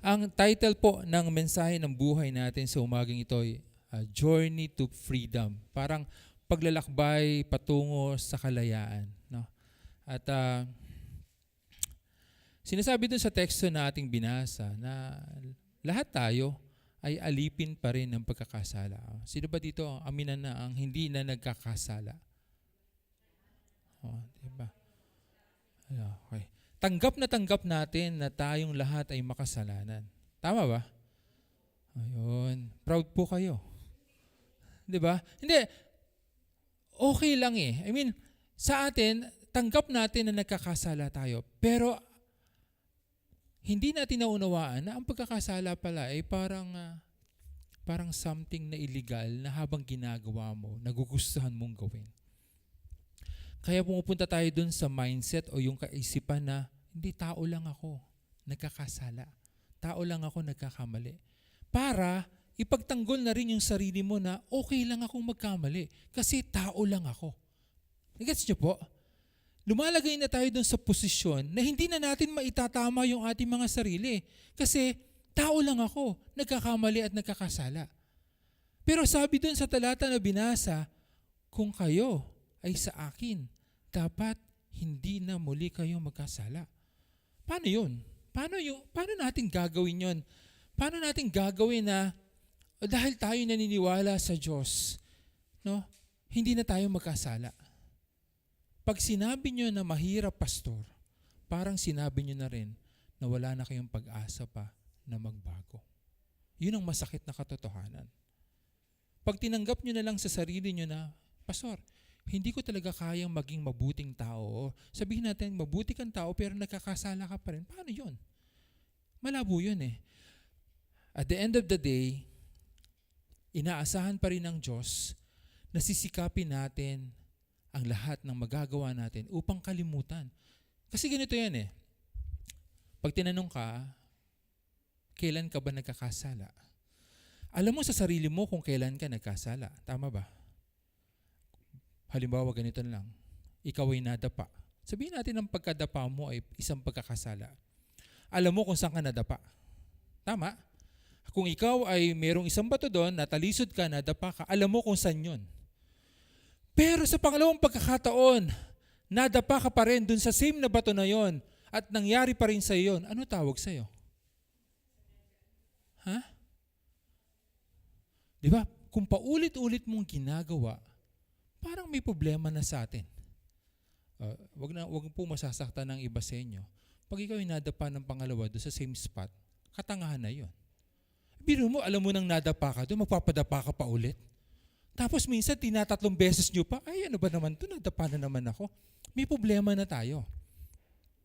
Ang title po ng mensahe ng buhay natin sa umagang ito ay Journey to Freedom. Parang paglalakbay patungo sa kalayaan. No? At sinasabi dun sa teksto na ating binasa na lahat tayo ay alipin pa rin ng pagkakasala. Sino ba dito aminan na ang hindi na nagkakasala? Diba? Okay. Tanggap natin na tayong lahat ay makasalanan. Tama ba? Ayun. Proud po kayo. 'Di ba? Hindi. Okay lang eh. I mean, sa atin, tanggap natin na nagkakasala tayo. Pero, hindi natin naunawaan na ang pagkakasala pala ay parang something na illegal na habang ginagawa mo, nagugustuhan mong gawin. Kaya pumupunta tayo dun sa mindset o yung kaisipan na hindi, tao lang ako nagkakasala. Tao lang ako nagkakamali. Para ipagtanggol na rin yung sarili mo na okay lang akong magkamali kasi tao lang ako. Nagets niyo po? Lumalagay na tayo dun sa posisyon na hindi na natin maitatama yung ating mga sarili kasi tao lang ako nagkakamali at nagkakasala. Pero sabi dun sa talata na binasa, kung kayo ay sa akin, dapat hindi na muli kayo magkasala. Paano yun? Paano natin gagawin yun? Paano natin gagawin na dahil tayo naniniwala sa Diyos, no, hindi na tayo magkasala? Pag sinabi nyo na mahirap, pastor, parang sinabi nyo na rin na wala na kayong pag-asa pa na magbago. Yun ang masakit na katotohanan. Pag tinanggap nyo na lang sa sarili nyo na, pastor, hindi ko talaga kayang maging mabuting tao. Sabihin natin, mabuti kang tao pero nagkakasala ka pa rin. Paano yun? Malabo yun eh. At the end of the day, inaasahan pa rin ng Diyos na sisikapin natin ang lahat ng magagawa natin upang kalimutan. Kasi ganito yan eh. Pag tinanong ka, kailan ka ba nagkakasala? Alam mo sa sarili mo kung kailan ka nagkasala. Tama ba? Halimbawa, ganito lang. Ikaw ay nadapa. Sabihin natin ang pagkadapa mo ay isang pagkakasala. Alam mo kung saan ka nadapa. Tama? Kung ikaw ay merong isang bato doon, natalisod ka, nadapa ka, alam mo kung saan yun. Pero sa pangalawang pagkakataon, nadapa ka pa rin doon sa same na bato na yon at nangyari pa rin sa iyo, ano tawag sa iyo? Ha? Di ba? Kung paulit-ulit mong ginagawa, parang may problema na sa atin. Wag po masasaktan ng iba sa inyo. Pag ikaw ay nadapa ng pangalawa doon sa same spot, katangahan na yun. Biro mo, alam mo nang nadapa ka doon, magpapadapa ka pa ulit. Tapos minsan, tinatatlong beses nyo pa, ay ano ba naman ito, nadapa na naman ako. May problema na tayo.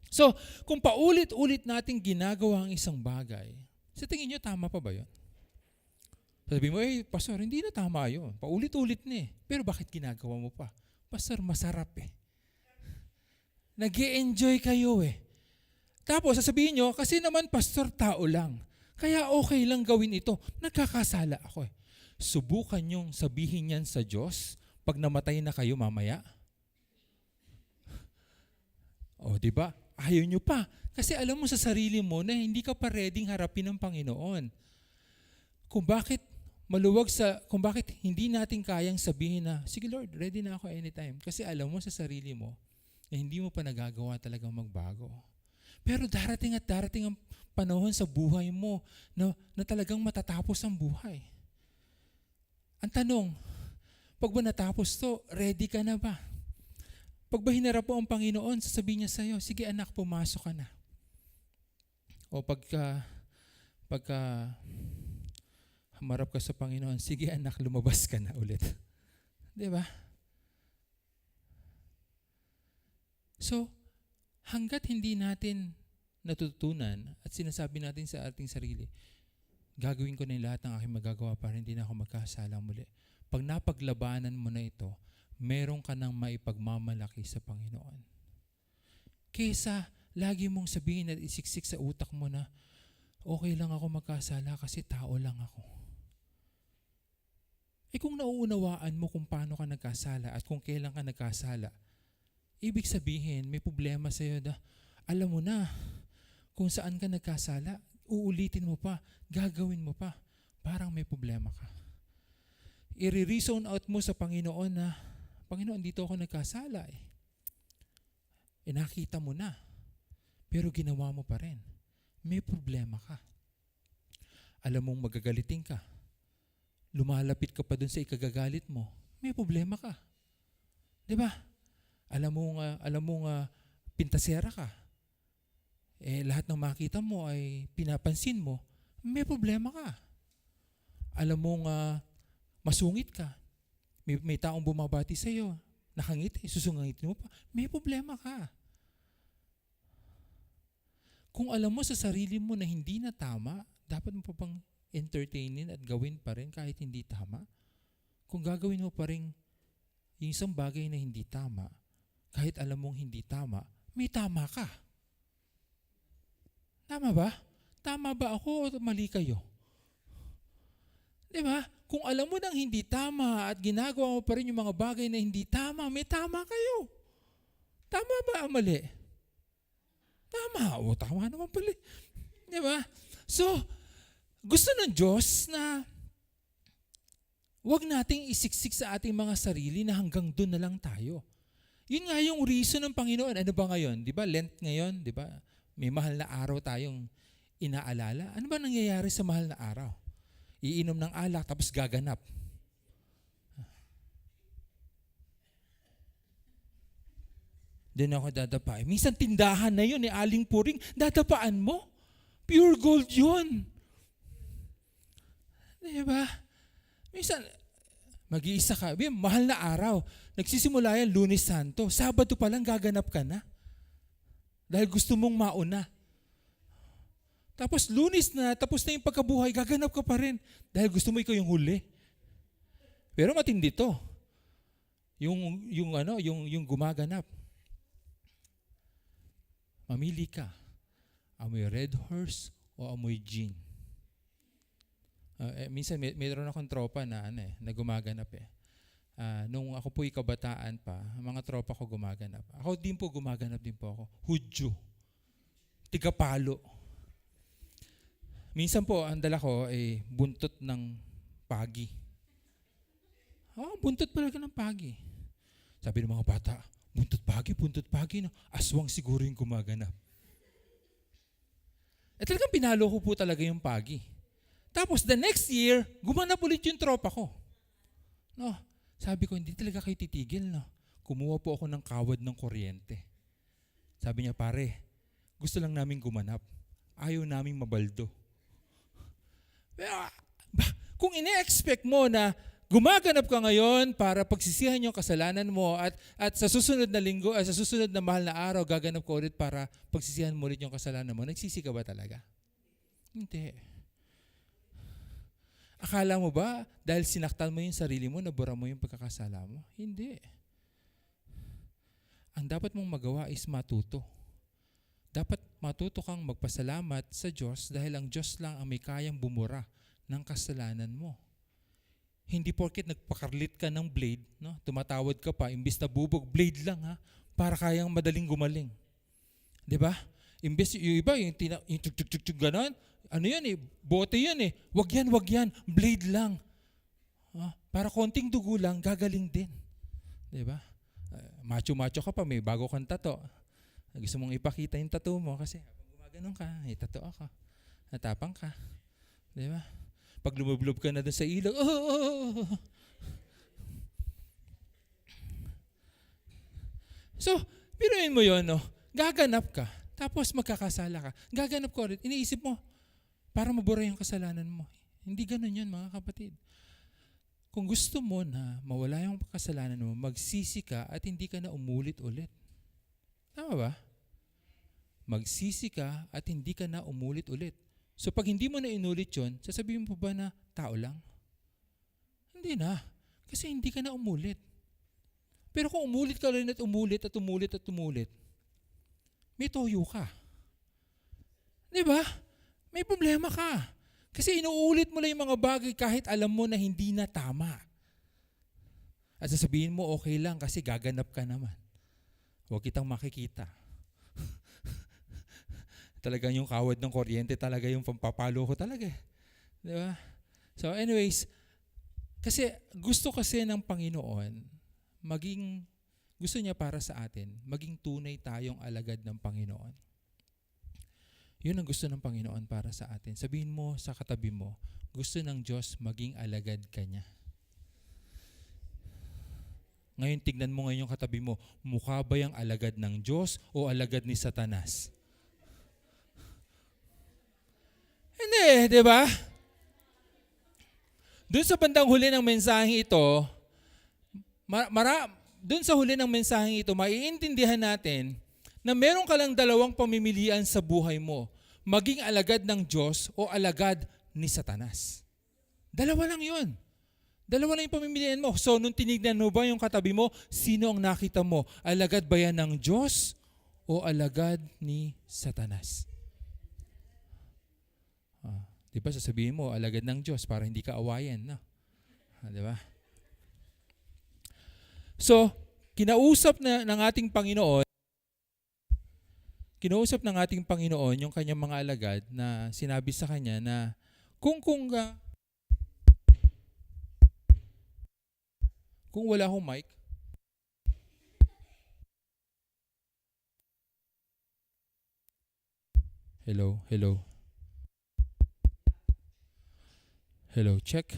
So, kung paulit-ulit nating ginagawa ang isang bagay, sa tingin nyo, tama pa ba yun? Sabi mo, pastor, hindi na tama yun. Paulit-ulit na eh. Pero bakit ginagawa mo pa? Pastor, masarap eh. Nag-e-enjoy kayo eh. Tapos sasabihin nyo, kasi naman pastor, tao lang. Kaya okay lang gawin ito. Nagkakasala ako eh. Subukan nyong sabihin yan sa Diyos pag namatay na kayo mamaya. O, di ba? Ayaw nyo pa. Kasi alam mo sa sarili mo na hindi ka pa readyng harapin ng Panginoon. Kung bakit hindi natin kayang sabihin na, sige Lord, ready na ako anytime. Kasi alam mo sa sarili mo na hindi mo pa nagagawa talagang magbago. Pero darating ang panahon sa buhay mo na talagang matatapos ang buhay. Ang tanong, pag ba natapos to, ready ka na ba? Pag ba hinarap mo ang Panginoon, sasabihin niya sa'yo, sige anak, pumasok ka na. O pagka humarap ka sa Panginoon, sige anak, lumabas ka na ulit. Di ba? So, hanggat hindi natin natutunan at sinasabi natin sa ating sarili, gagawin ko na yung lahat ng aking magagawa para hindi na ako magkasala muli. Pag napaglabanan mo na ito, meron ka nang maipagmamalaki sa Panginoon. Kaysa lagi mong sabihin at isiksik sa utak mo na, okay lang ako magkasala kasi tao lang ako. Kung nauunawaan mo kung paano ka nagkasala at kung kailan ka nagkasala, ibig sabihin may problema sa iyo na alam mo na kung saan ka nagkasala. uulitin mo pa, gagawin mo pa, parang may problema ka. I-reason out mo sa Panginoon na, Panginoon, dito ako nagkasala eh. Nakita mo na, pero ginawa mo pa rin. May problema ka. Alam mong magagalitin ka. Lumalapit ka pa dun sa ikagagalit mo. May problema ka. Di ba? Alam mong pintasera ka. Lahat ng makita mo ay pinapansin mo. May problema ka. Alam mong masungit ka. May taong bumabati sa iyo. Nakangiti, susungitin mo pa. May problema ka. Kung alam mo sa sarili mo na hindi na tama, dapat mo pa bang entertainin at gawin pa rin kahit hindi tama? Kung gagawin mo pa rin yung isang bagay na hindi tama, kahit alam mong hindi tama, may tama ka. Tama ba? Tama ba ako o mali kayo? Diba? Kung alam mo nang hindi tama at ginagawa mo pa rin yung mga bagay na hindi tama, may tama kayo. Tama ba o mali? Tama. O, tama naman pala. Diba? So, gusto ng Diyos na huwag nating isiksik sa ating mga sarili na hanggang doon na lang tayo. Yun nga yung reason ng Panginoon. Ano ba ngayon? Diba? Lent ngayon, diba? May mahal na araw tayong inaalala. Ano ba nangyayari sa mahal na araw? Iinom ng alak tapos gaganap. Doon ako dadapain. Minsan tindahan na yun, aling puring, dadapaan mo. Pure gold yun. Diba? Minsan, mag-iisa ka. Mahal na araw. Nagsisimula yan, Lunes Santo. Sabado pa lang gaganap ka na. Dahil gusto mong mauna. Tapos Lunes na, tapos na yung pagkabuhay, gaganap ka pa rin. Dahil gusto mo ikaw yung huli. Pero matindi to. Yung gumaganap. Mamili ka. Amoy red horse o amoy gin. Minsan mayroon akong tropa na gumaganap eh. Nung ako po'y kabataan pa, mga tropa ko gumaganap. Ako din po gumaganap din po ako. Hudyo. Tigapalo. Minsan po, ang dala ko ay buntot ng pagi. Buntot pala ng pagi. Sabi ng mga bata, buntot pagi. No? Aswang siguro yung gumaganap. Talagang pinalo ko po talaga yung pagi. Tapos the next year, gumanap ulit yung tropa ko. No, sabi ko, hindi talaga kayo titigil. No? Kumuha po ako ng kawad ng kuryente. Sabi niya, pare, gusto lang namin gumanap. Ayaw namin mabaldo. Kung ine-expect mo na gumaganap ka ngayon para pagsisihan yung kasalanan mo at sa susunod na linggo, sa susunod na mahal na araw, gaganap ka ulit para pagsisihan mo ulit yung kasalanan mo, nagsisi ka ba talaga? Hindi. Akala mo ba dahil sinaktan mo yung sarili mo, nabura mo yung pagkakasala mo? Hindi. Ang dapat mong magawa is matuto. Dapat matuto kang magpasalamat sa Diyos dahil ang Diyos lang ang may kayang bumura ng kasalanan mo. Hindi porket nagpakarlit ka ng blade, no? Tumatawad ka pa, imbis na bubog, blade lang ha, para kayang madaling gumaling. Diba? Imbis yung iba, yung tug ganon, ano yan bote yan wag yan, blade lang. Para konting dugo lang, gagaling din. Diba? Macho-macho ka pa, may bago kang tato. Gusto mong ipakita yung tattoo mo kasi habang gumaganon ka, may tattoo ako. Natapang ka. Diba? Pag lumublob ka na doon sa ilog, So, pinuin mo yun, no? Gaganap ka, tapos magkakasala ka. Gaganap ko ulit, iniisip mo, para mabura yung kasalanan mo. Hindi ganun yun, mga kapatid. Kung gusto mo na mawala yung kasalanan mo, magsisi ka at hindi ka na umulit-ulit. Tama ba? Magsisi ka at hindi ka na umulit-ulit. So pag hindi mo na inulit yun, sasabihin mo ba na tao lang? Hindi na. Kasi hindi ka na umulit. Pero kung umulit ka rin at umulit, may toyo ka. Di ba? May problema ka. Kasi inuulit mo lang yung mga bagay kahit alam mo na hindi na tama. At sasabihin mo okay lang kasi gaganap ka naman. Huwag kitang makikita. Talagang yung kawad ng kuryente talaga yung pampapalo ko talaga. Di ba? So anyways, kasi gusto kasi ng Panginoon, gusto niya para sa atin, maging tunay tayong alagad ng Panginoon. Yun ang gusto ng Panginoon para sa atin. Sabihin mo sa katabi mo, gusto ng Diyos maging alagad ka niya. Ngayon tignan mo ngayon yung katabi mo, mukha ba yung alagad ng Diyos o alagad ni Satanas? Hindi, di ba? Doon sa bandang huli ng mensaheng ito, doon sa huli ng mensaheng ito, maiintindihan natin na meron ka lang dalawang pamimilian sa buhay mo. Maging alagad ng Diyos o alagad ni Satanas. Dalawa lang yun. Dalawa lang yung pamimilian mo. So, nung tinignan mo ba yung katabi mo, sino ang nakita mo? Alagad ba yan ng Diyos o alagad ni Satanas? Di ba sasabihin mo, alagad ng Diyos para hindi ka awayan. No? Di ba? So, kinausap ng ating Panginoon yung kanyang mga alagad na sinabi sa kanya na kung wala akong mic, Hello, check.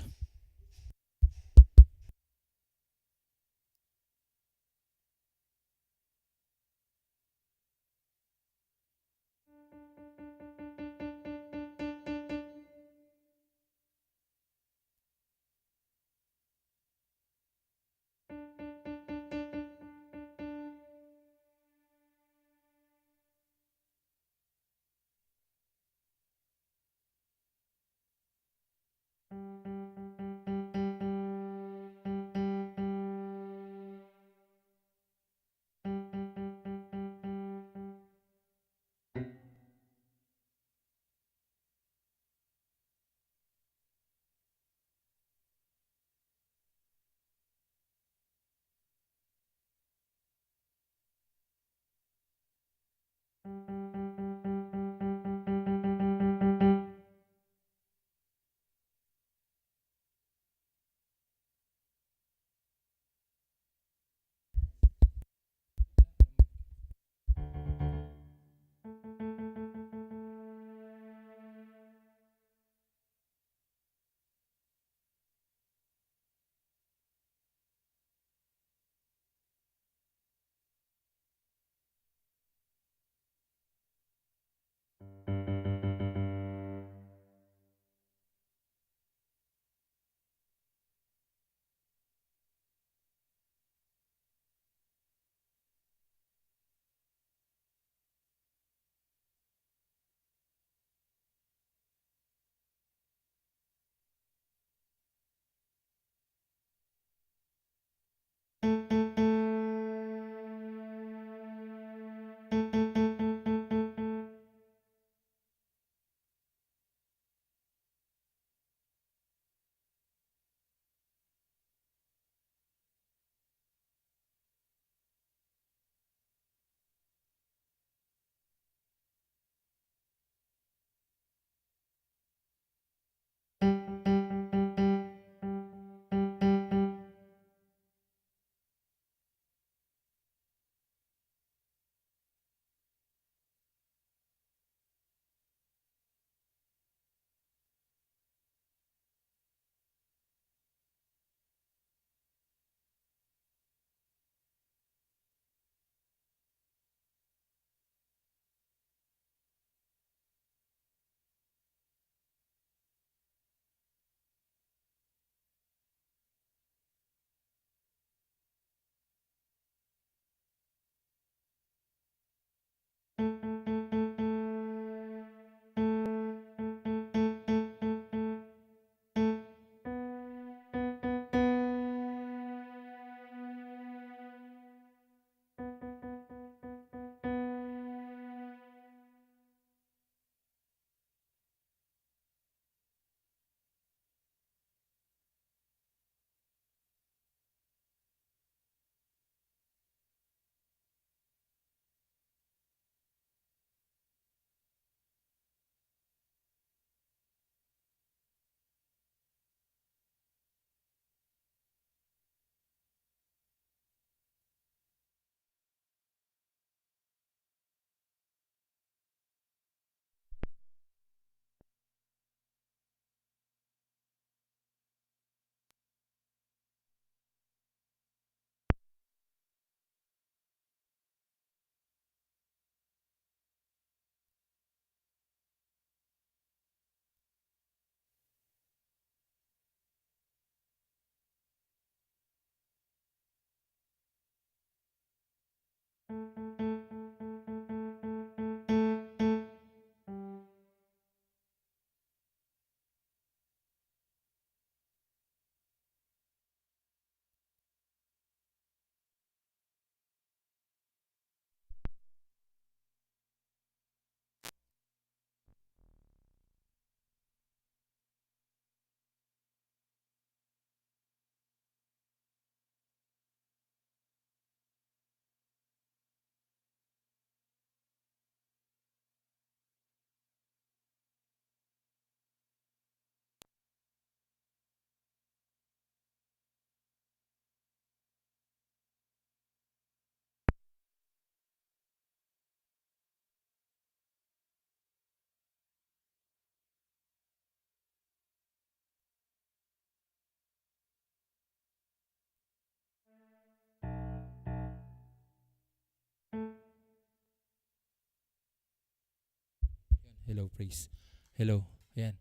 Hello, praise. Hello. Ayan.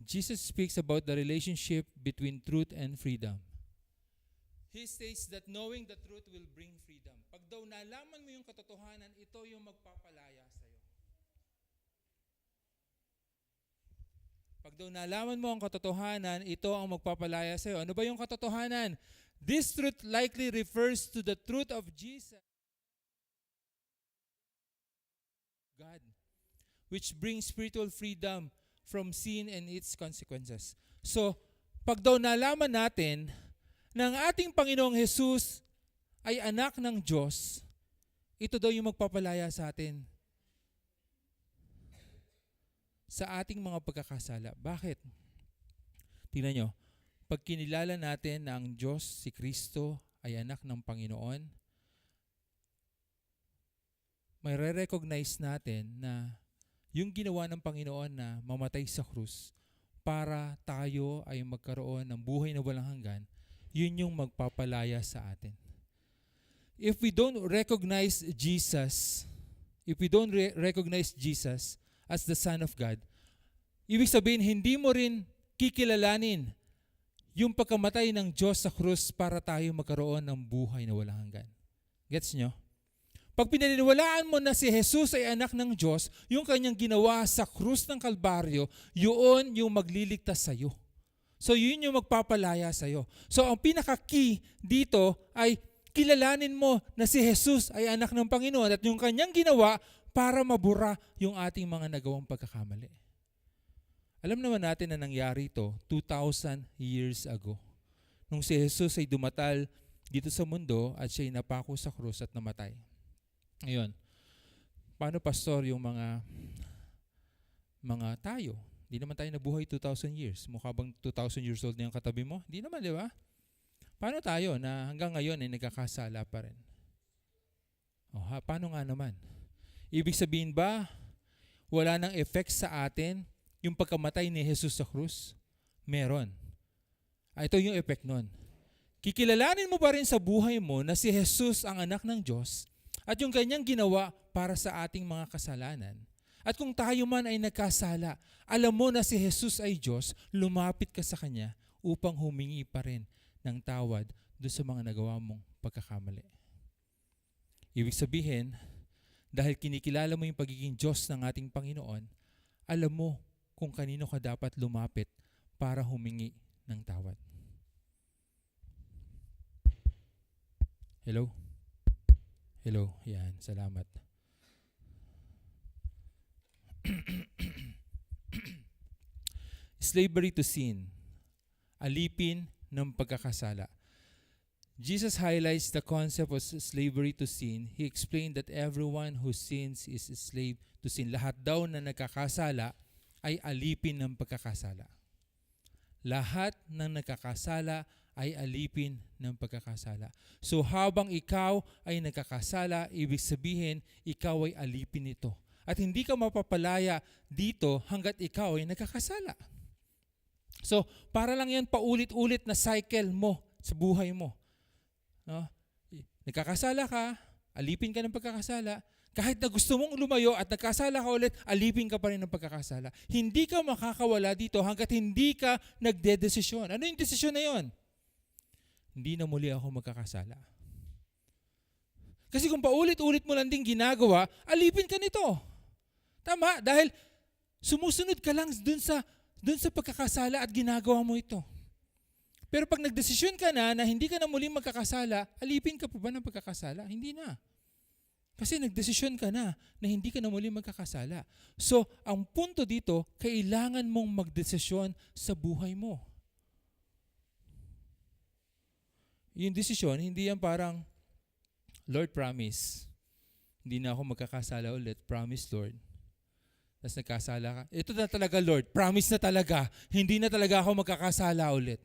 Jesus speaks about the relationship between truth and freedom. He states that knowing the truth will bring freedom. Pag daw nalaman mo yung katotohanan, ito yung magpapalaya sa'yo. Pag daw nalaman mo ang katotohanan, ito ang magpapalaya sa'yo. Ano ba yung katotohanan? This truth likely refers to the truth of Jesus, God, which brings spiritual freedom from sin and its consequences. So, pag daw nalaman natin na ang ating Panginoong Jesus ay anak ng Diyos, ito daw yung magpapalaya sa atin sa ating mga pagkakasala. Bakit? Tingnan nyo, pag kinilala natin na ang Diyos, si Kristo, ay anak ng Panginoon, may re-recognize natin na yung ginawa ng Panginoon na mamatay sa krus para tayo ay magkaroon ng buhay na walang hanggan, yun yung magpapalaya sa atin. If we don't recognize Jesus, as the Son of God, ibig sabihin, hindi mo rin kikilalanin yung pagkamatay ng Diyos sa krus para tayo magkaroon ng buhay na walang hanggan. Gets nyo? Pag pinaniniwalaan mo na si Jesus ay anak ng Diyos, yung kanyang ginawa sa krus ng Kalbaryo, yun yung magliligtas sa'yo. So yun yung magpapalaya sa'yo. So ang pinaka-key dito ay kilalanin mo na si Jesus ay anak ng Panginoon at yung kanyang ginawa para mabura yung ating mga nagawang pagkakamali. Alam naman natin na nangyari ito 2,000 years ago. Nung si Jesus ay dumatal dito sa mundo at siya'y napako sa krus at namatay. Ngayon, paano pastor yung mga tayo? Hindi naman tayo nabuhay 2,000 years. Mukha bang 2,000 years old na yung katabi mo? Hindi naman, di ba? Paano tayo na hanggang ngayon ay nagkakasala pa rin? Paano nga naman? Ibig sabihin ba, wala nang effect sa atin yung pagkamatay ni Jesus sa krus? Meron. Ito yung effect nun. Kikilalanin mo pa rin sa buhay mo na si Jesus ang anak ng Diyos at yung kanyang ginawa para sa ating mga kasalanan. At kung tayo man ay nagkasala, alam mo na si Jesus ay Diyos, lumapit ka sa Kanya upang humingi pa rin ng tawad doon sa mga nagawa mong pagkakamali. Ibig sabihin, dahil kinikilala mo yung pagiging Diyos ng ating Panginoon, alam mo kung kanino ka dapat lumapit para humingi ng tawad. Hello? Hello, yan, salamat. Slavery to sin, alipin ng pagkakasala. Jesus highlights the concept of slavery to sin. He explained that everyone who sins is a slave to sin. Lahat daw na nagkakasala ay alipin ng pagkakasala. Lahat ng nagkakasala ay alipin ng pagkakasala. So habang ikaw ay nagkakasala, ibig sabihin, ikaw ay alipin nito. At hindi ka mapapalaya dito hanggat ikaw ay nagkakasala. So, para lang yan paulit-ulit na cycle mo sa buhay mo. No? Nagkakasala ka, alipin ka ng pagkakasala. Kahit na gusto mong lumayo at nagkasala ka ulit, alipin ka pa rin ng pagkakasala. Hindi ka makakawala dito hanggat hindi ka nagdedesisyon. Ano yung desisyon na yon? Hindi na muli ako magkakasala. Kasi kung paulit-ulit mo lang din ginagawa, alipin ka nito. Tama? Dahil sumusunod ka lang dun sa pagkakasala at ginagawa mo ito. Pero pag nagdesisyon ka na hindi ka na muling magkakasala, alipin ka pa ba ng pagkakasala? Hindi na. Kasi nagdesisyon ka na hindi ka na muling magkakasala. So, ang punto dito, kailangan mong magdesisyon sa buhay mo. Yung desisyon, hindi yan parang, Lord, promise. Hindi na ako magkakasala ulit. Promise, Lord. Tapos nagkasala ka. Ito na talaga, Lord. Promise na talaga. Hindi na talaga ako magkakasala ulit.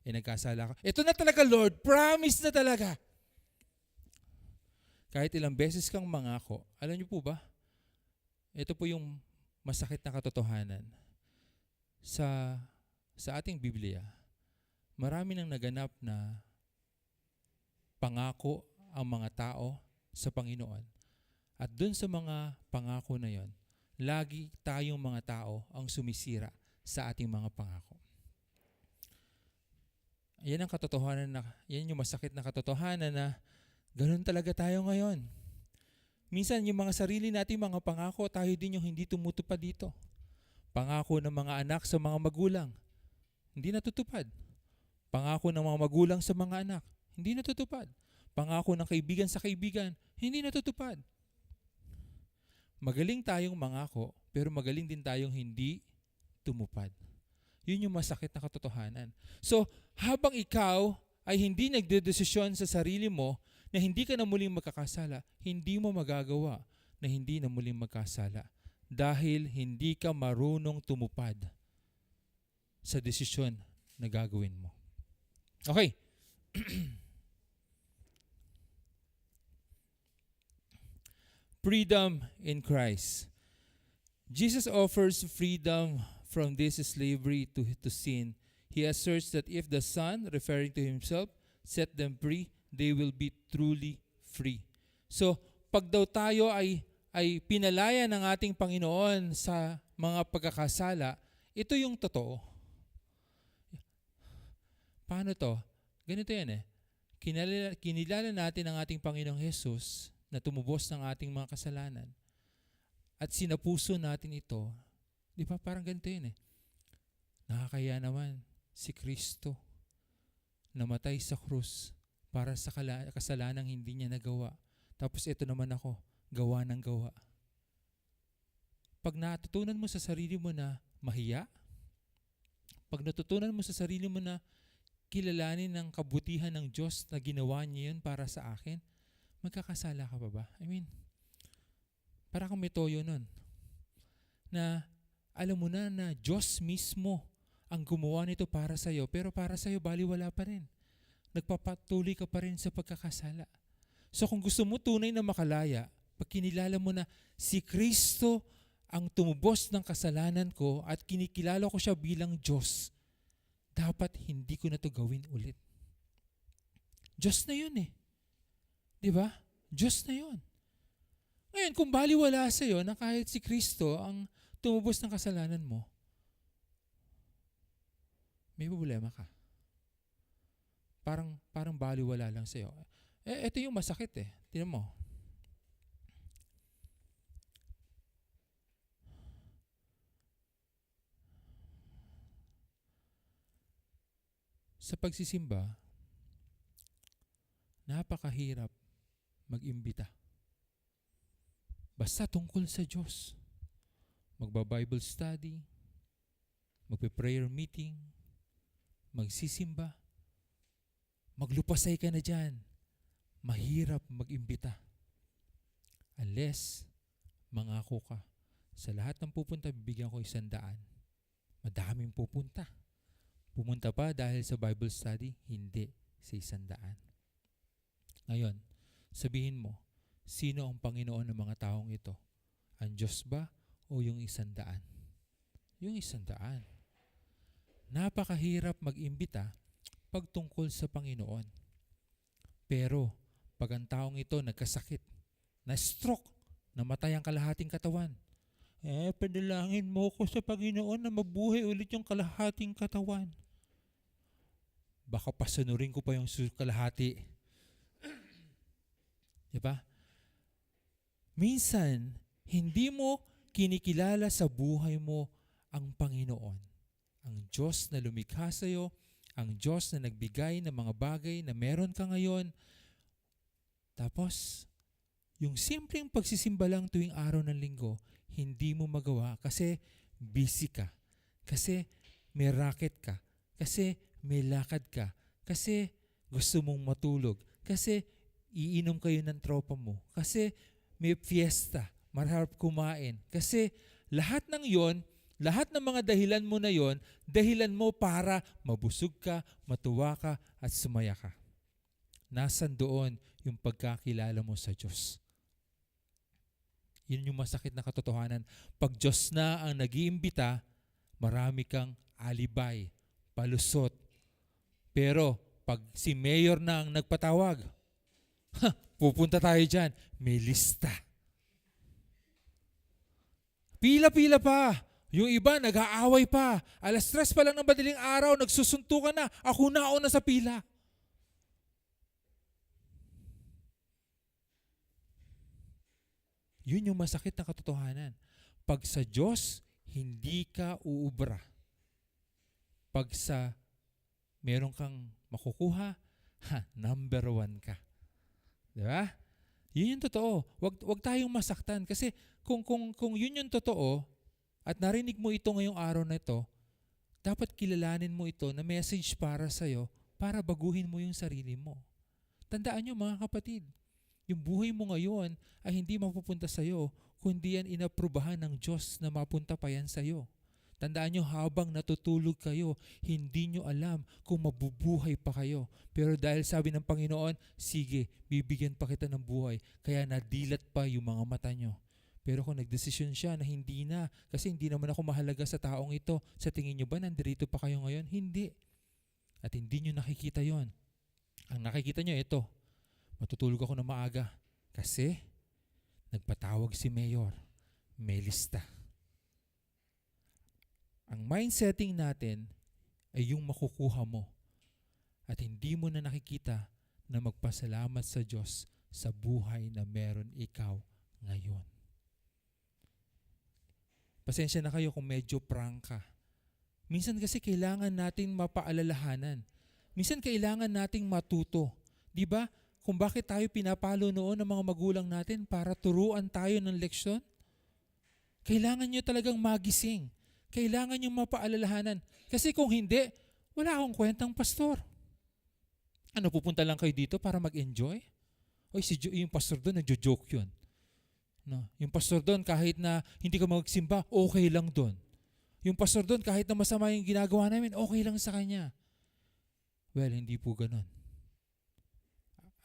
Nagkasala ka. Ito na talaga, Lord. Promise na talaga. Kahit ilang beses kang mangako, alam niyo po ba? Ito po yung masakit na katotohanan. Sa ating Biblia, marami nang naganap na pangako ang mga tao sa Panginoon. At dun sa mga pangako na yon, lagi tayong mga tao ang sumisira sa ating mga pangako. Yan ang katotohanan yan yung masakit na katotohanan na ganun talaga tayo ngayon. Minsan yung mga sarili nating mga pangako, tayo din yung hindi tumutupad dito. Pangako ng mga anak sa mga magulang, hindi natutupad. Pangako ng mga magulang sa mga anak, hindi natutupad. Pangako ng kaibigan sa kaibigan, hindi natutupad. Magaling tayong mangako, pero magaling din tayong hindi tumupad. Yun yung masakit na katotohanan. So, habang ikaw ay hindi nagdedesisyon sa sarili mo na hindi ka na muling magkakasala, hindi mo magagawa na hindi na muling magkasala dahil hindi ka marunong tumupad sa desisyon na gagawin mo. Okay. Freedom in Christ. Jesus offers freedom from this slavery to sin. He asserts that if the Son, referring to himself, set them free, they will be truly free. So, pag daw tayo ay pinalaya ng ating Panginoon sa mga pagkakasala, ito yung totoo. Paano to? Ganito yan eh. Kinilala natin ang ating Panginoong Jesus na tumubos ng ating mga kasalanan at sinapuso natin ito. Di ba? Parang ganito yun eh. Nakakaya naman si Kristo namatay sa krus para sa kasalanang hindi niya nagawa. Tapos ito naman ako, gawa ng gawa. Pag natutunan mo sa sarili mo na mahiya, pag natutunan mo sa sarili mo na kilalanin ng kabutihan ng Diyos na ginawa niya yun para sa akin, magkakasala ka pa ba? I mean, para kang may toyo nun. Na alam mo na Diyos mismo ang gumawa nito para sa'yo, pero para sa'yo baliwala pa rin. Nagpapatuloy ka pa rin sa pagkakasala. So kung gusto mo tunay na makalaya, pag kinilala mo na si Kristo ang tumubos ng kasalanan ko at kinikilala ko siya bilang Diyos, dapat hindi ko na to gawin ulit. Diyos na yun eh. Di ba? Diyos na yun. Ngayon, kung baliwala sa'yo na kahit si Kristo ang tumubos ng kasalanan mo, may problema ka. Parang baliwala lang sa'yo. Ito yung masakit eh. Tingnan mo. Sa pagsisimba, napakahirap mag-imbita. Basta tungkol sa Diyos. Magba-Bible study, magpe-prayer meeting, magsisimba, maglupasay ka na dyan. Mahirap mag-imbita. Unless, mangako ka. Sa lahat ng pupunta, bibigyan ko 100. Madaming pupunta. Pumunta pa dahil sa Bible study? Hindi, sa 100. Ngayon, sabihin mo, sino ang Panginoon ng mga taong ito? Ang Diyos ba o yung 100? Yung 100. Napakahirap mag-imbita pag tungkol sa Panginoon. Pero, pag ang taong ito nagkasakit, na-stroke, namatay ang kalahating katawan, padalangin mo ko sa Panginoon na mabuhay ulit yung kalahating katawan. Baka pasunurin ko pa yung kalahati. Diba? Minsan, hindi mo kinikilala sa buhay mo ang Panginoon. Ang Diyos na lumikha sa iyo, ang Diyos na nagbigay ng mga bagay na meron ka ngayon. Tapos, yung simpleng pagsisimba lang tuwing araw ng linggo, hindi mo magawa kasi busy ka. Kasi may racket ka. Kasi may lakad ka. Kasi gusto mong matulog. Kasi iinom kayo ng tropa mo. Kasi may fiesta. Marahap kumain. Kasi lahat ng yon, lahat ng mga dahilan mo na yon, dahilan mo para mabusog ka, matuwa ka, at sumaya ka. Nasaan doon yung pagkakilala mo sa Diyos? Yun yung masakit na katotohanan. Pag Diyos na ang nag-iimbita, marami kang alibay, palusot. Pero pag si Mayor na ang nagpatawag, pupunta tayo dyan, may lista. Pila-pila pa. Yung iba, nag-aaway pa. 3:00 pa lang ng madaling araw, nagsusuntukan na. Ako nauna sa pila. Yun yung masakit na katotohanan. Pag sa Diyos, hindi ka uubra. Pag sa meron kang makukuha, number 1 ka. Diba? Yun yung totoo. Wag tayong masaktan. Kasi kung yun yung totoo, at narinig mo ito ngayong araw na ito, dapat kilalanin mo ito na message para sa'yo para baguhin mo yung sarili mo. Tandaan nyo mga kapatid, yung buhay mo ngayon ay hindi mapupunta sa'yo kundi yan inaprubahan ng Diyos na mapunta pa yan sa'yo. Tandaan nyo, habang natutulog kayo, hindi nyo alam kung mabubuhay pa kayo. Pero dahil sabi ng Panginoon, sige, bibigyan pa kita ng buhay. Kaya nadilat pa yung mga mata nyo. Pero kung nagdesisyon siya na hindi na, kasi hindi naman ako mahalaga sa taong ito, sa tingin nyo ba nandirito pa kayo ngayon? Hindi. At hindi nyo nakikita yon. Ang nakikita nyo, ito. Matutulog ako na maaga. Kasi nagpatawag si Mayor. May lista. Ang mindsetting natin ay yung makukuha mo. At hindi mo na nakikita na magpasalamat sa Diyos sa buhay na meron ikaw ngayon. Pasensya na kayo kung medyo prangka. Minsan kasi kailangan nating mapaalalahanan. Minsan kailangan nating matuto. Di ba? Kung bakit tayo pinapalo noon ng mga magulang natin para turuan tayo ng leksyon? Kailangan nyo talagang magising. Kailangan nyo mapaalalahanan. Kasi kung hindi, wala akong kwentang pastor. Ano, pupunta lang kayo dito para mag-enjoy? O yung pastor doon, nagjo-joke yun. No, yung pastor doon, kahit na hindi ka magsimba, okay lang doon. Yung pastor doon, kahit na masama yung ginagawa namin, okay lang sa kanya. Well, hindi po ganun.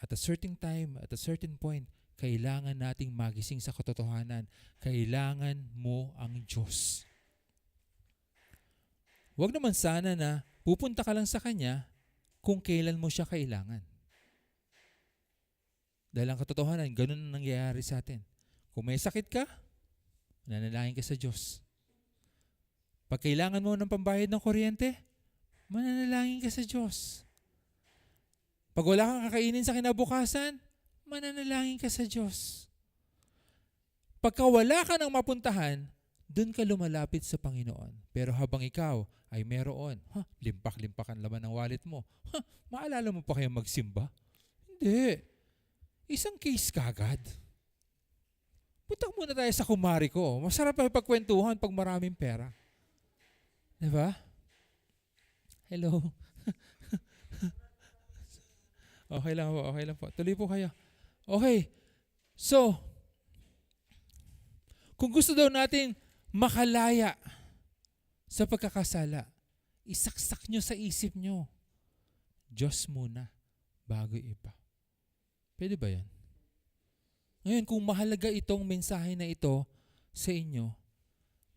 At a certain time, at a certain point, kailangan nating magising sa katotohanan. Kailangan mo ang Diyos. Huwag naman sana na pupunta ka lang sa Kanya kung kailan mo siya kailangan. Dahil ang katotohanan, ganun ang nangyayari sa atin. Kung may sakit ka, mananalangin ka sa Diyos. Pag kailangan mo ng pambayad ng kuryente, mananalangin ka sa Diyos. Pag wala kang kakainin sa kinabukasan, mananalangin ka sa Diyos. Pagka wala ka ng mapuntahan, doon ka lumalapit sa Panginoon. Pero habang ikaw ay meron, limpak-limpak ang laman ng wallet mo, maalala mo pa kayo magsimba? Hindi. Isang case kagad. Punta muna tayo sa kumari ko. Masarap pa pagkwentuhan pag maraming pera. Diba? Hello? Okay lang po. Tuloy po kayo. Okay. So, kung gusto daw natin makalaya sa pagkakasala, isaksak nyo sa isip nyo, Diyos muna, bago iba. Pwede ba yan? Ngayon, kung mahalaga itong mensahe na ito sa inyo,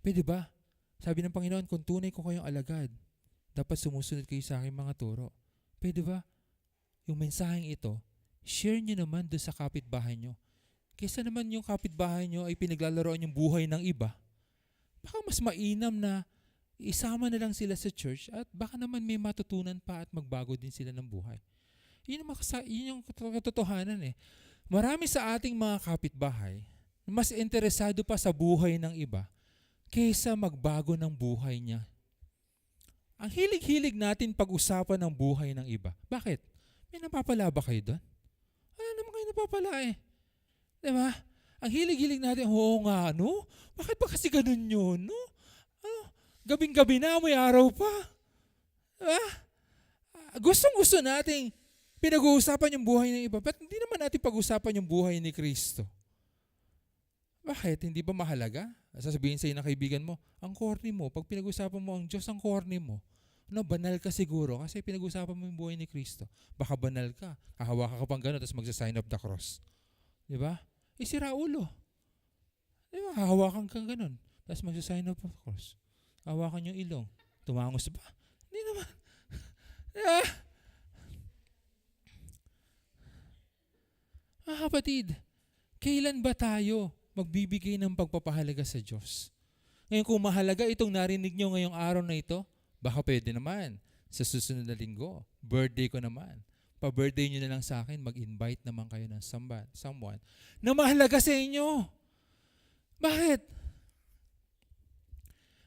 pwede ba? Sabi ng Panginoon, kung tunay ko kayong alagad, dapat sumusunod kayo sa aking mga turo. Pwede ba? Yung mensaheng ito, share nyo naman doon sa kapitbahay nyo. Kaysa naman yung kapitbahay nyo ay pinaglalaroan yung buhay ng iba, baka mas mainam na isama na lang sila sa church at baka naman may matutunan pa at magbago din sila ng buhay. Yun yung katotohanan eh. Marami sa ating mga kapitbahay Mas interesado pa sa buhay ng iba kaysa magbago ng buhay niya. Ang hilig-hilig natin pag-usapan ng buhay ng iba. Bakit? May napapala ba kayo doon? Wala naman kayo napapala eh. Diba? Ang hilig-hilig natin, oo nga, no? Bakit ba kasi ganun yun, no? Gabing-gabi na, may araw pa. Diba? Gustong-gusto nating pinag-uusapan yung buhay ng iba. Ba't hindi naman natin pag-usapan yung buhay ni Kristo? Bakit? Hindi ba mahalaga? Sasabihin sa'yo ng kaibigan mo, ang corny mo, pag pinag-usapan mo ang Diyos, ang corny mo. No, banal ka siguro kasi pinag-usapan mo yung buhay ni Kristo. Baka banal ka. Hahawa ka pang gano'n, tapos magsa-sign of the cross. Di ba? Sira ulo. Di ba? Hahawakan kang gano'n, tapos magsa-sign of the cross. Hawakan yung ilong. Tumangos ba? Hindi naman. Di ba? Kapatid, kailan ba tayo magbibigay ng pagpapahalaga sa Diyos? Ngayon, kung mahalaga itong narinig nyo ngayong araw na ito, baka pwede naman sa susunod na linggo. Birthday ko naman. Pa-birthday nyo na lang sa akin, mag-invite naman kayo ng someone na mahalaga sa inyo. Bakit?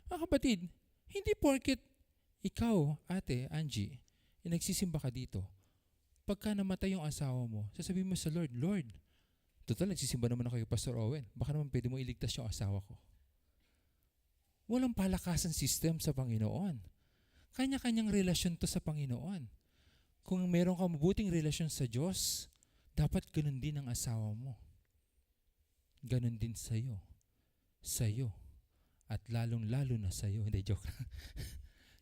Mga kapatid, hindi porket ikaw, ate, Angie, nagsisimba ka dito, pagka namatay yung asawa mo, sasabihin mo sa Lord, Lord, total, nagsisimba naman ako kay Pastor Owen, baka naman pwede mo iligtas yung asawa ko. Walang palakasan system sa Panginoon. Kanya-kanyang relasyon to sa Panginoon. Kung meron ka mabuting relasyon sa Diyos, dapat ganun din ang asawa mo. Ganun din sa'yo. Sa'yo. At lalong-lalo na sa'yo. Hindi, joke.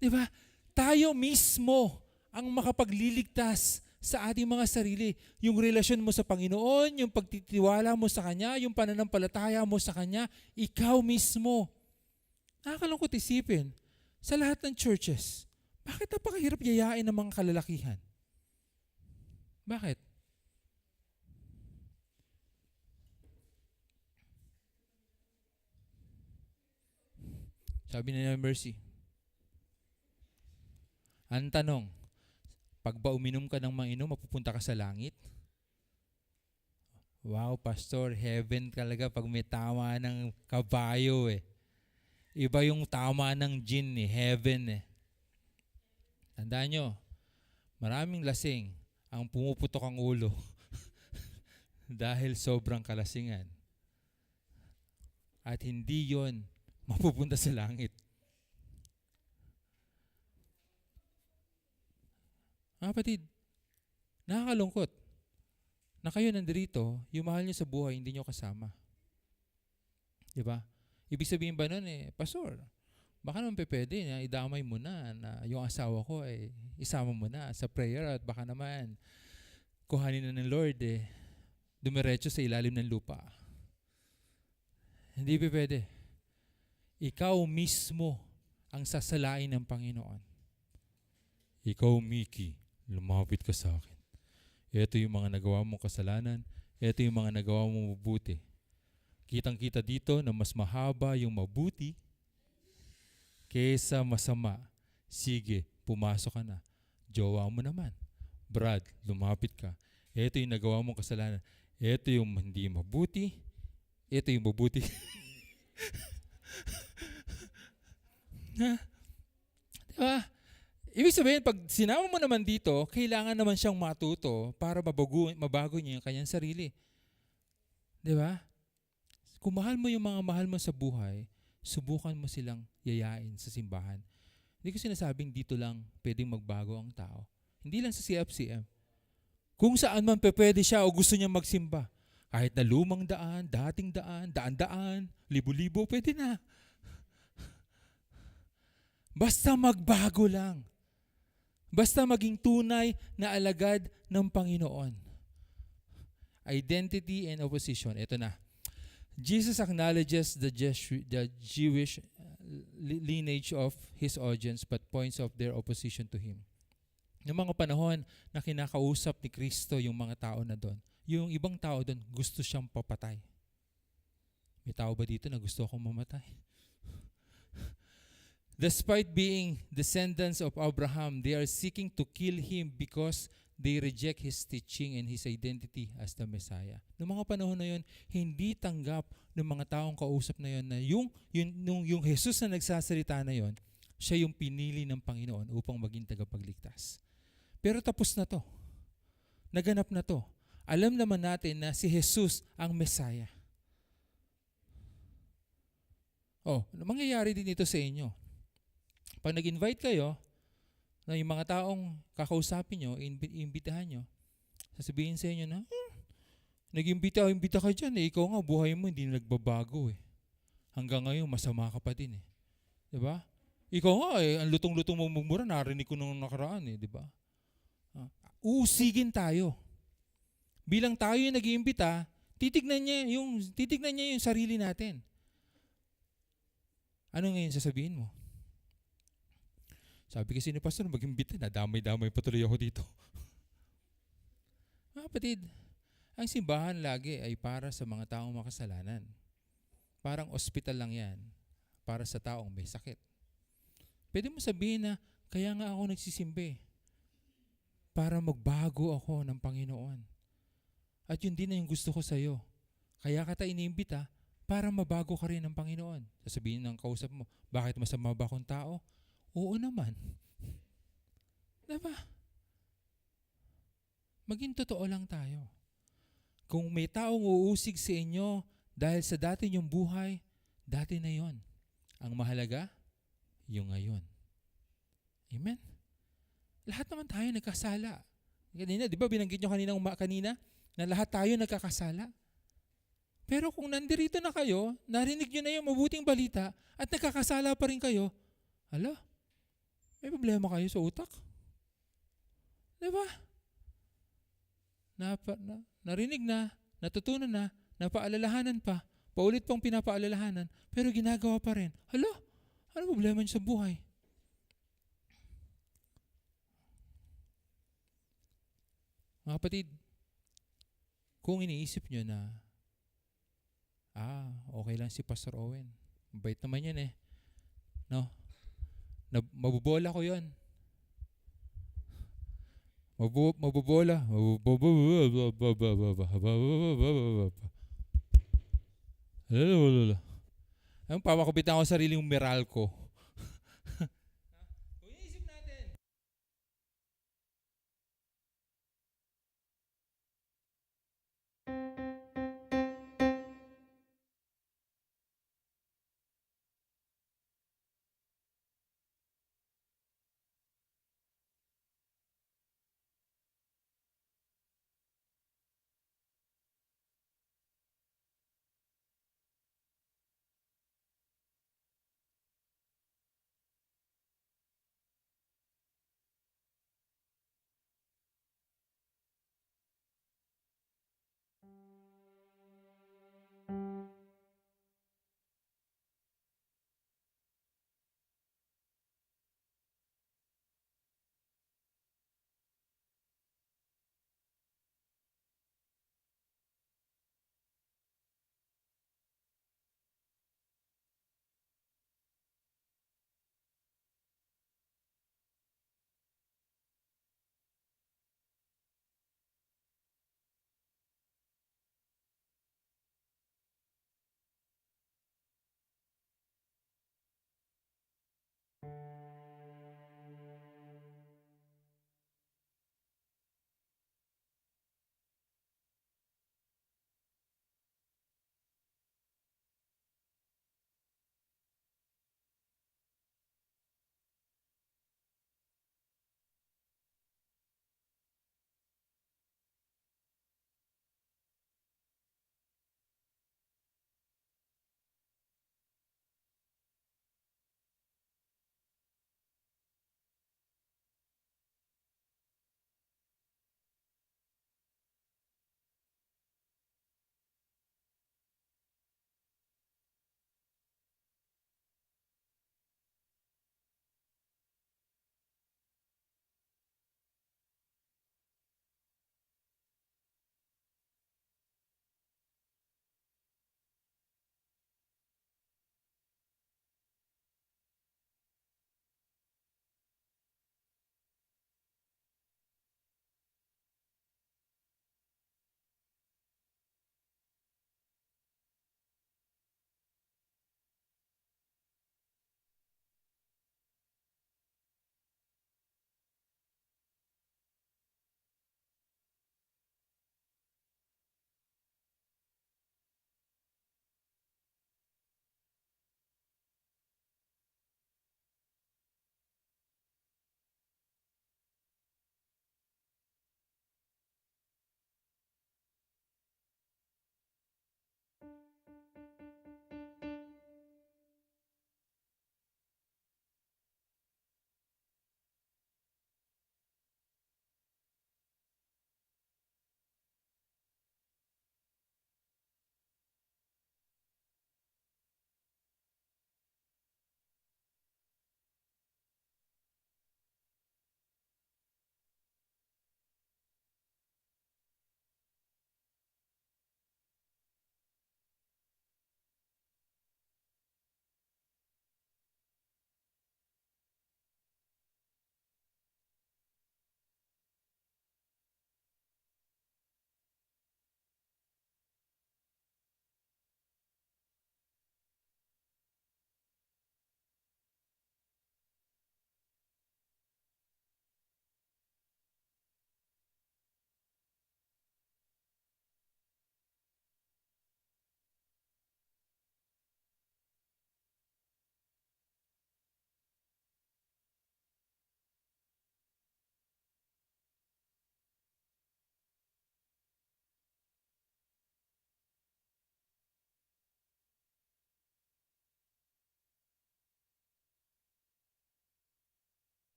Diba? Tayo mismo ang makapagliligtas sa ating mga sarili. Yung relasyon mo sa Panginoon, yung pagtitiwala mo sa Kanya, yung pananampalataya mo sa Kanya, ikaw mismo. Nakakalungkot isipin, sa lahat ng churches, bakit napakahirap yayain ng mga kalalakihan? Bakit? Sabi na Mercy, ang tanong, pag ba uminom ka ng mainom, mapupunta ka sa langit? Wow, Pastor, heaven talaga pag may tama ng kabayo eh. Iba yung tama ng gin eh, heaven eh. Tandaan nyo, maraming lasing ang pumuputok ang ulo dahil sobrang kalasingan. At hindi yon mapupunta sa langit. Kapatid, nakakalungkot na kayo nandito, yung mahal nyo sa buhay, hindi nyo kasama. Diba? Ibig sabihin ba nun Pastor, baka naman pwede na idamay mo na yung asawa ko isama mo na sa prayer at baka naman kuhanin na ng Lord dumiretso sa ilalim ng lupa. Hindi pwede. Ikaw mismo ang sasalain ng Panginoon. Ikaw, Mickey, lumapit ka sa akin. Ito yung mga nagawa mong kasalanan. Ito yung mga nagawa mong mabuti. Kitang-kita dito na mas mahaba yung mabuti kesa masama. Sige, pumasok ka na. Jowa mo naman. Brad, lumapit ka. Ito yung nagawa mong kasalanan. Ito yung hindi mabuti. Ito yung mabuti. Diba? Ibig sabihin, pag sinama mo naman dito, kailangan naman siyang matuto para mabago niya yung kanyang sarili. Diba? Kung mahal mo yung mga mahal mo sa buhay, subukan mo silang yayain sa simbahan. Hindi ko sinasabing dito lang pwedeng magbago ang tao. Hindi lang sa CFCM. Kung saan man pwede siya o gusto niya magsimba. Kahit na lumang daan, dating daan, daan-daan, libo-libo, pwede na. Basta magbago lang. Basta maging tunay na alagad ng Panginoon. Identity and opposition. Ito na. Jesus acknowledges the Jewish lineage of his audience but points of their opposition to him. Yung mga panahon na kinakausap ni Kristo yung mga tao na doon, yung ibang tao doon gusto siyang papatay. May tao ba dito na gusto akong mamatay? Despite being descendants of Abraham, they are seeking to kill him because they reject His teaching and His identity as the Messiah. Noong mga panahon na yun, hindi tanggap ng mga taong kausap na yun na yung Jesus na nagsasalita na yun, siya yung pinili ng Panginoon upang maging tagapagligtas. Pero tapos na to. Naganap na to. Alam naman natin na si Jesus ang Messiah. Mangyayari din ito sa inyo. Pag nag-invite kayo, na yung mga taong kakausapin nyo, iimbitahan nyo, sasabihin sa inyo na, nag-imbita ka dyan ikaw nga, buhay mo hindi nagbabago Hanggang ngayon, masama ka pa din Diba? Ikaw nga ang lutong-lutong mong mumura, narinig ko nung nakaraan diba? Uusigin tayo. Bilang tayo yung nag-iimbita, titignan niya yung sarili natin. Ano ngayon sasabihin mo? Sabi kasi ni Pastor, mag-imbita na, damay-damay patuloy ako dito. Mga kapatid, ang simbahan lagi ay para sa mga taong makasalanan. Parang ospital lang yan, para sa taong may sakit. Pwede mo sabihin na, kaya nga ako nagsisimbi, para magbago ako ng Panginoon. At yun din na yung gusto ko sa'yo. Kaya ka tayo iniimbita, para mabago ka rin ng Panginoon. Sasabihin ng kausap mo, bakit masama ba akong tao? Oo naman. Diba? Maging totoo lang tayo. Kung may taong uusig sa inyo dahil sa dati niyong buhay, dati na yon. Ang mahalaga, yung ngayon. Amen? Lahat naman tayo nagkasala. Kanina, di ba binanggit nyo kanina na lahat tayo nagkakasala? Pero kung nandirito na kayo, narinig nyo na yung mabuting balita at nagkakasala pa rin kayo, may problema kayo sa utak? Diba? Narinig na, natutunan na, napaalalahanan pa, paulit pang pinapaalalahanan, pero ginagawa pa rin. Ano problema niyo sa buhay? Mga kapatid, kung iniisip nyo na, okay lang si Pastor Owen. Mabait naman yan No? Mabubola ko yun. Mabubola. Ang papakupitan ko sariling Meralco.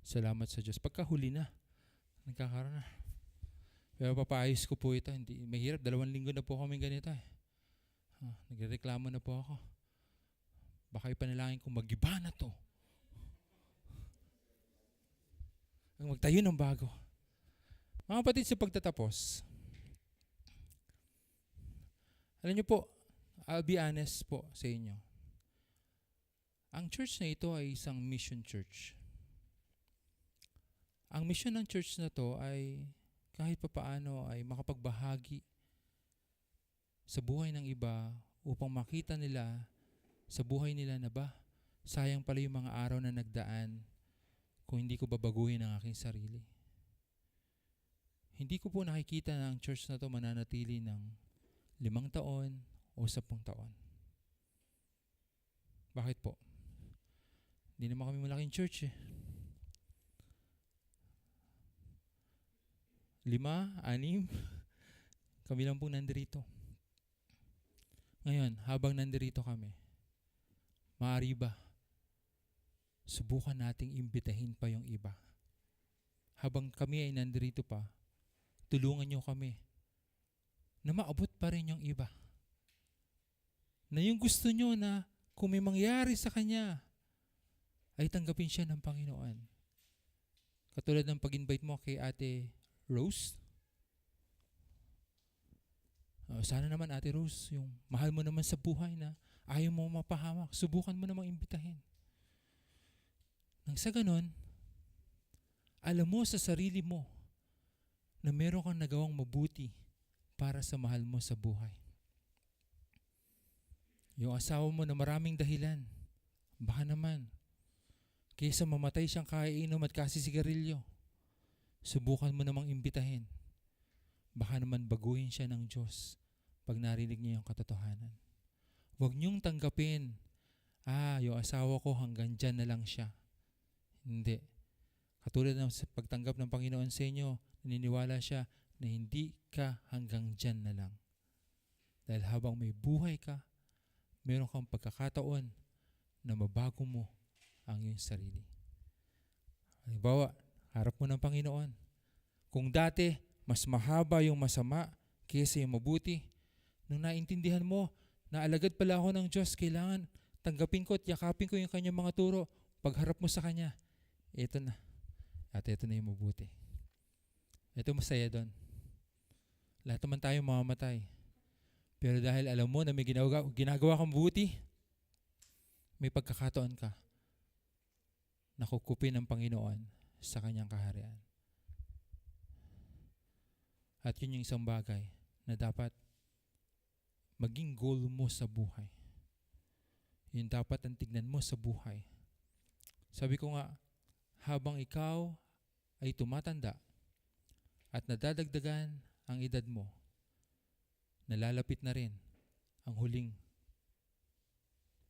Salamat sa Diyos. Pagkahuli na, nagkakaroon na. Pero papaayos ko po ito. Hindi, mahirap. 2 linggo na po kami ganito eh. Nagreklamo na po ako. Baka ipanalangin ko, mag-iba na to. Ang magtayo ng bago. Mga kapatid, sa pagtatapos, alam niyo po, I'll be honest po sa inyo. Ang church na ito ay isang mission church. Ang mission ng church na to ay kahit papaano ay makapagbahagi sa buhay ng iba upang makita nila sa buhay nila na ba, sayang pala yung mga araw na nagdaan kung hindi ko babaguhin ang aking sarili. Hindi ko po nakikita na ang church na to mananatili ng 5 taon o 10 taon. Bakit po? Hindi naman kami malaking church eh. 5, 6, kami lang po nandirito. Ngayon, habang nandirito kami, maaari ba, subukan nating imbitahin pa yung iba. Habang kami ay nandirito pa, tulungan nyo kami na maabot pa rin yung iba. Na yung gusto nyo na kung may mangyari sa kanya, ay tanggapin siya ng Panginoon. Katulad ng pag-invite mo kay Ate Rose. Sana naman Ate Rose, yung mahal mo naman sa buhay na ayaw mo mapahamak, subukan mo namang imbitahin. Nang sa ganon, alam mo sa sarili mo na meron kang nagawang mabuti para sa mahal mo sa buhay. Yung asawa mo na maraming dahilan, baka naman, kaysa mamatay siyang kaiinom at kasisigarilyo, subukan mo namang imbitahin. Baka naman baguhin siya ng Diyos pag narinig niya yung katotohanan. Huwag niyong tanggapin, yung asawa ko hanggang dyan na lang siya. Hindi. Katulad ng pagtanggap ng Panginoon sa inyo, naniniwala siya na hindi ka hanggang dyan na lang. Dahil habang may buhay ka, meron kang pagkakataon na mabago mo ang iyong sarili. Halimbawa, harap mo ng Panginoon. Kung dati, mas mahaba yung masama kaysa yung mabuti, nung naintindihan mo na alagad pala ako ng Diyos, kailangan tanggapin ko at yakapin ko yung kanyang mga turo. Pagharap mo sa Kanya, ito na. At ito na yung mabuti. Ito masaya doon. Lahat naman tayo mamamatay. Pero dahil alam mo na may ginagawa kang mabuti, may pagkakataon ka na kukupin ng Panginoon sa Kanyang kaharian. At yun yung isang bagay na dapat maging goal mo sa buhay. Yun dapat ang tignan mo sa buhay. Sabi ko nga, habang ikaw ay tumatanda at nadadagdagan ang edad mo, nalalapit na rin ang huling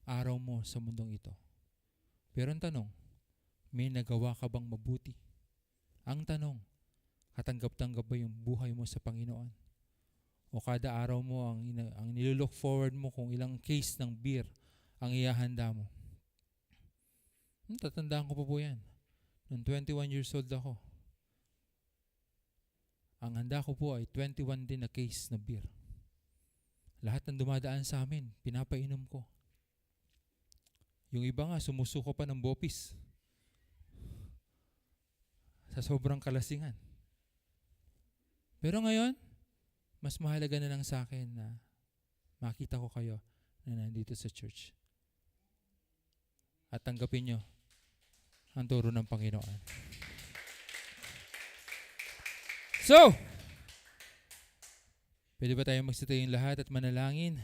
araw mo sa mundong ito. Pero ang tanong, may nagawa ka bang mabuti? Ang tanong, katanggap-tanggap ba yung buhay mo sa Panginoon? O kada araw mo ang nilook forward mo kung ilang case ng beer ang ihahanda mo? Tatandaan ko pa po yan. Noong 21 years old ako, ang handa ko po ay 21 din na case na beer. Lahat ng dumadaan sa amin, pinapainom ko. Yung iba nga, sumusuko pa ng bopis sa sobrang kalasingan. Pero ngayon, mas mahalaga na lang sa akin na makita ko kayo na nandito sa church. At tanggapin nyo ang turo ng Panginoon. So, pwede ba tayong magsitayong lahat at manalangin?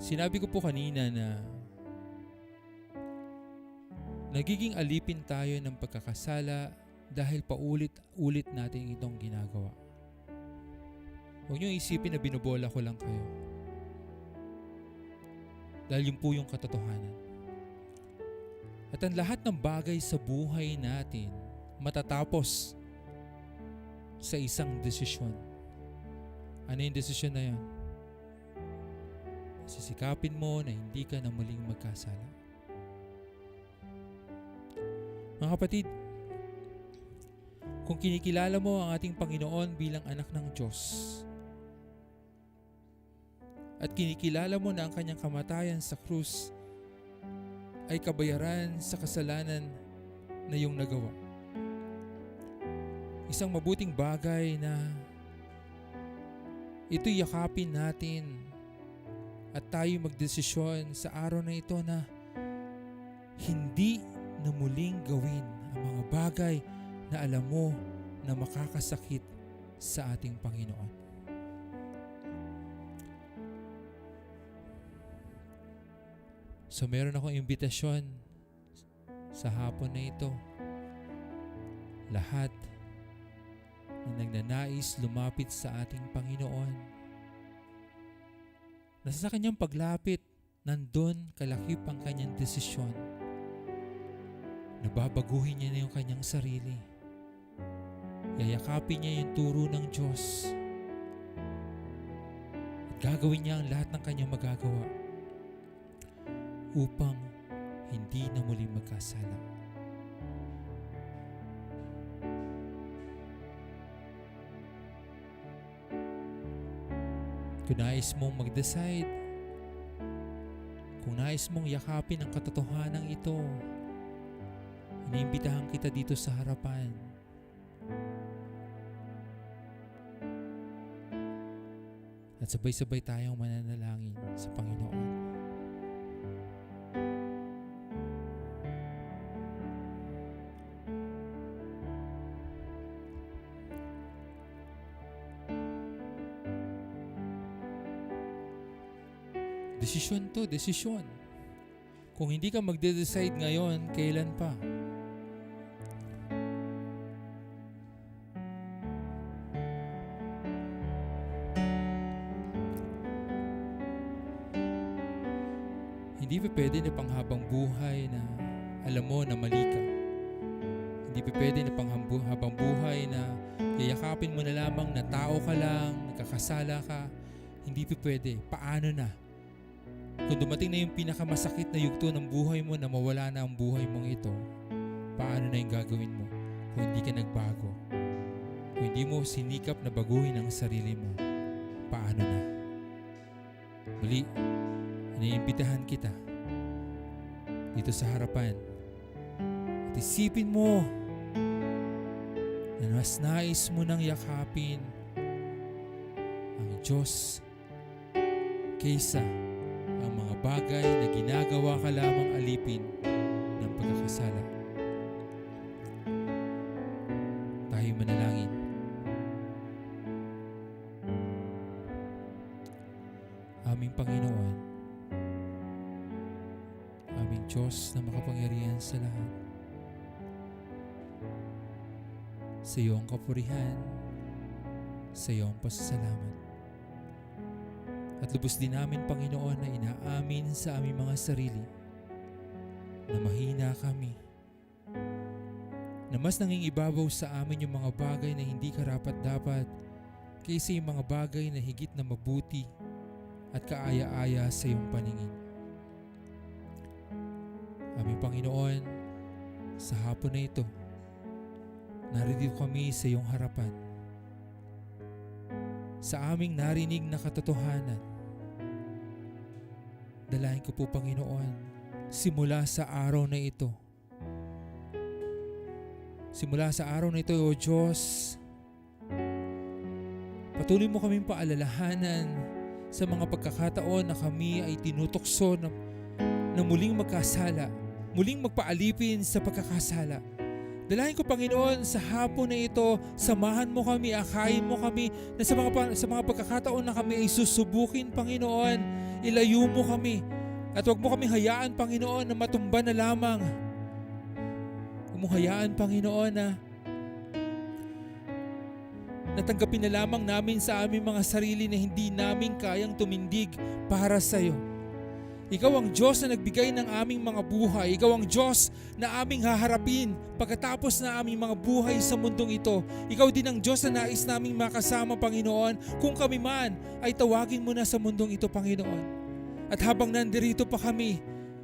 Sinabi ko po kanina na nagiging alipin tayo ng pagkakasala dahil paulit-ulit natin itong ginagawa. Huwag niyong isipin na binubola ko lang kayo. Dahil yun po yung katotohanan. At ang lahat ng bagay sa buhay natin matatapos sa isang desisyon. Ano yung desisyon na yun? Sisikapin mo na hindi ka na muling magkasala. Mga kapatid, kung kinikilala mo ang ating Panginoon bilang anak ng Diyos at kinikilala mo na ang kanyang kamatayan sa krus ay kabayaran sa kasalanan na iyong nagawa, isang mabuting bagay na ito'y yakapin natin at tayo magdesisyon sa araw na ito na hindi na muling gawin ang mga bagay na alam mo na makakasakit sa ating Panginoon. So meron akong imbitasyon sa hapon na ito. Lahat na nagnanais lumapit sa ating Panginoon, nasa kanyang paglapit, nandun kalakip ang kanyang desisyon. Nababaguhin niya na yung kanyang sarili. Yayakapin niya yung turo ng Diyos. At gagawin niya ang lahat ng kanyang magagawa upang hindi na muli magkasala. Kung nais mong mag-decide, kung nais mong yakapin ang katotohanan ito, iniimbitahan kita dito sa harapan. At sabay-sabay tayong mananalangin sa Panginoon. Desisyon to, desisyon. Kung hindi ka magde-decide ngayon, kailan pa? Hindi pa pwede na panghabang buhay na alam mo na mali ka. Hindi pa pwede na panghabang buhay na yayakapin mo na lamang na tao ka lang, nagkakasala ka. Hindi pa pwede. Paano na? Kung dumating na yung pinakamasakit na yugto ng buhay mo na mawala na ang buhay mong ito, paano na yung gagawin mo kung hindi ka nagbago? Kung hindi mo sinikap na baguhin ang sarili mo, paano na? Muli, iniimbitahan kita dito sa harapan at isipin mo na mas nais mo nang yakapin ang Diyos kaysa ang mga bagay na ginagawa ka lamang alipin ng pagkakasala. Tayo manalangin. Aming Panginoon, aming Diyos na makapangyarihan sa lahat, sa iyong kapurihan, sa iyong pasasalamat. At lubos din namin, Panginoon, na inaamin sa aming mga sarili na mahina kami, na mas nangingibabaw sa amin yung mga bagay na hindi karapat-dapat kaysa yung mga bagay na higit na mabuti at kaaya-aya sa iyong paningin. Aming Panginoon, sa hapon na ito, narito kami sa iyong harapan. Sa aming narinig na katotohanan, dalahin ko po, Panginoon, simula sa araw na ito. Simula sa araw na ito, O Diyos, patuloy mo kaming paalalahanan sa mga pagkakataon na kami ay tinutokso na muling magkasala, muling magpaalipin sa pagkakasala. Dalahin ko, Panginoon, sa hapon na ito, samahan mo kami, akayin mo kami na sa mga pagkakataon na kami ay susubukin, Panginoon, ilayo mo kami. At huwag mo kami hayaan, Panginoon, na matumba na lamang. Huwag mo hayaan, Panginoon, na natanggapin na lamang namin sa aming mga sarili na hindi namin kayang tumindig para sa iyo. Ikaw ang Diyos na nagbigay ng aming mga buhay. Ikaw ang Diyos na aming haharapin pagkatapos na aming mga buhay sa mundong ito. Ikaw din ang Diyos na nais naming makasama, Panginoon, kung kami man ay tawagin mo na sa mundong ito, Panginoon. At habang nandirito pa kami,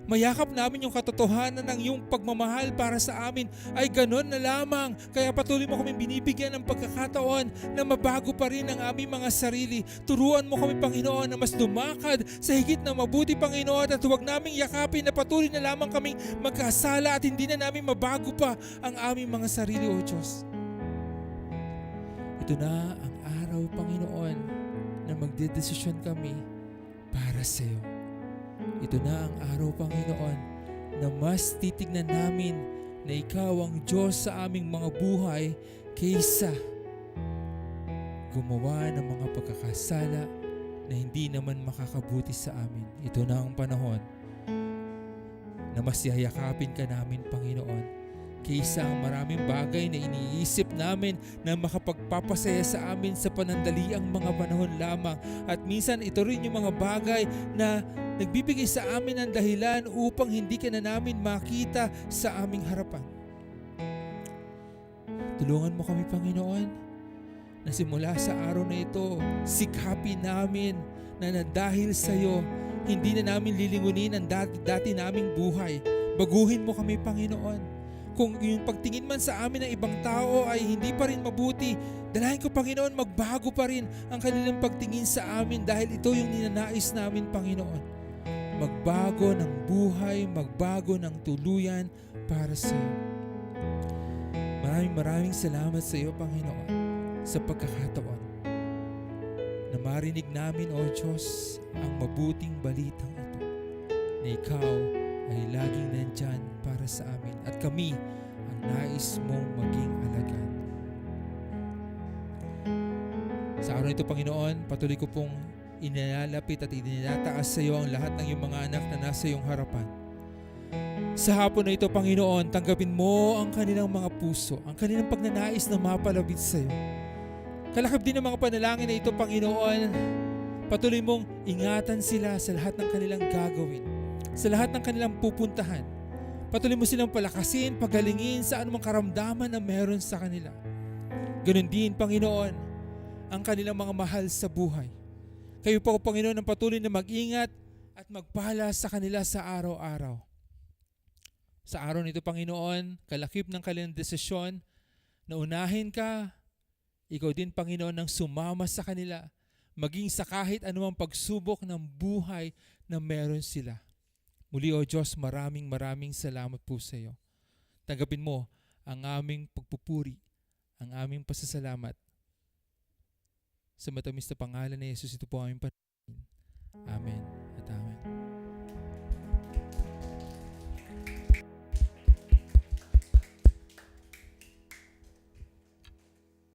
mayakap namin yung katotohanan ng iyong pagmamahal para sa amin ay ganon na lamang. Kaya patuloy mo kami binibigyan ng pagkakataon na mabago pa rin ang aming mga sarili. Turuan mo kami, Panginoon, na mas lumakad sa higit na mabuti, Panginoon, at huwag naming yakapin na patuloy na lamang kaming magkasala at hindi na namin mabago pa ang aming mga sarili, O Diyos. Ito na ang araw, Panginoon, na magdedesisyon kami para sa iyo. Ito na ang araw, Panginoon, na mas titignan namin na ikaw ang Diyos sa aming mga buhay kaysa gumawa ng mga pagkakasala na hindi naman makakabuti sa amin. Ito na ang panahon na mas yayakapin ka namin, Panginoon, kaysa ang maraming bagay na iniisip namin na makapagpapasaya sa amin sa panandaliang mga panahon lamang. At minsan ito rin yung mga bagay na nagbibigay sa amin ng dahilan upang hindi ka na namin makita sa aming harapan. Tulungan mo kami, Panginoon, na simula sa araw na ito, sikapin namin na dahil sa iyo, hindi na namin lilingunin ang dati naming buhay. Baguhin mo kami, Panginoon. Kung yung pagtingin man sa amin ng ibang tao ay hindi pa rin mabuti, dalahin ko, Panginoon, magbago pa rin ang kanilang pagtingin sa amin dahil ito yung ninanais namin, Panginoon. Magbago ng buhay, magbago ng tuluyan para sa iyo. Maraming salamat sa iyo, Panginoon, sa pagkakataon na marinig namin, O Diyos, ang mabuting balitang ito na ikaw ay laging nandyan para sa amin at kami ang nais mong maging alagad. Sa araw nito, Panginoon, patuloy ko pong inilalapit at ininataas sa iyo ang lahat ng iyong mga anak na nasa iyong harapan. Sa hapon na ito, Panginoon, tanggapin mo ang kanilang mga puso, ang kanilang pagnanais na mapalapit sa iyo. Kalakip din ang mga panalangin na ito, Panginoon. Patuloy mong ingatan sila sa lahat ng kanilang gagawin, sa lahat ng kanilang pupuntahan. Patuloy mo silang palakasin, pagalingin sa anumang karamdaman na meron sa kanila. Ganon din, Panginoon, ang kanilang mga mahal sa buhay. Kayo po, Panginoon, ang patuloy na mag-ingat at magpala sa kanila sa araw-araw. Sa araw nito, Panginoon, kalakip ng kanilang desisyon na unahin ka, ikaw din, Panginoon, ang sumama sa kanila, maging sa kahit anumang pagsubok ng buhay na meron sila. Muli, O Diyos, maraming salamat po sa iyo. Tanggapin mo ang aming pagpupuri, ang aming pasasalamat. Sa matamis na pangalan ni Jesus, ito po aming panalangin. Amen.